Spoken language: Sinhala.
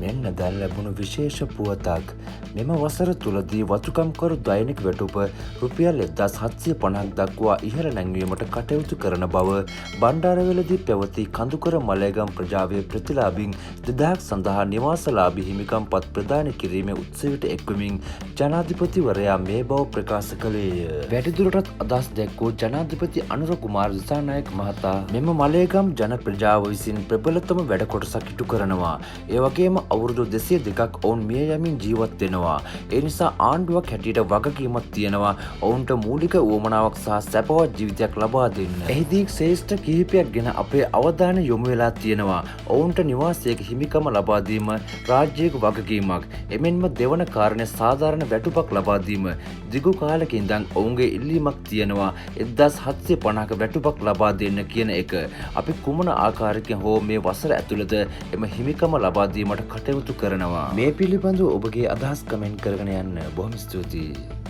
මෙන්න දැන් ලැබුණු විශේෂ පුවතක්. මෙම වසර තුලදී වතුකම්කරු දෛනික වැටුප රුපියල් 1750ක් දක්වා ඉහළ නැංවීමට කටයුතු කරන බව බණ්ඩාරවැලදී පැවති කඳුකර මලයගම් ප්‍රජාවේ ප්‍රතිලාභීන් 2000ක් සඳහා නිවාසලාභී හිමිකම්පත් ප්‍රදාන කිරීමේ උත්සවයට එක්වමින් ජනාධිපතිවරයා මේ බව ප්‍රකාශ කළේය. වැඩිදුරටත් අදහස් දැක්වූ ජනාධිපති අනුර කුමාර දිසානායක මහතා මෙම මලයගම් ජන ප්‍රජාව විසින් ප්‍රබලතම වැඩ කොටසක් ඉටු කරනවා. ඒ වගේම අවුරුදු 202ක් ඔවුන් මිය යමින් ජීවත් වෙනවා. ඒ නිසා ආණ්ඩුවක් හැටියට වගකීමක් තියෙනවා ඔවුන්ට මූලික උවමනාවක් සහ සැපවත් ජීවිතයක් ලබා දෙන්න. එහිදී ශ්‍රේෂ්ඨ කිහිපයක් ගැන අපේ අවධානය යොමු වෙලා තියෙනවා. ඔවුන්ට නිවාසයක හිමිකම ලබා දීම රාජ්‍යයක වගකීමක්. එමෙන්ම දෙවන කාරණය සාධාරණ වැටුපක් ලබා දීම. දිගු කාලයක ඉඳන් ඔවුන්ගේ ඉල්ලීමක් තියෙනවා 1750ක වැටුපක් ලබා දෙන්න කියන එක. අපි කුමන ආකාරයකින් හෝ මේ වසර ඇතුළත එම හිමිකම ලබා දීමට කටයුතු කරනවා. මේ පිළිබඳව ඔබගේ අදහස් කමෙන්ට් කරගෙන යන්න. බොහොම ස්තුතියි.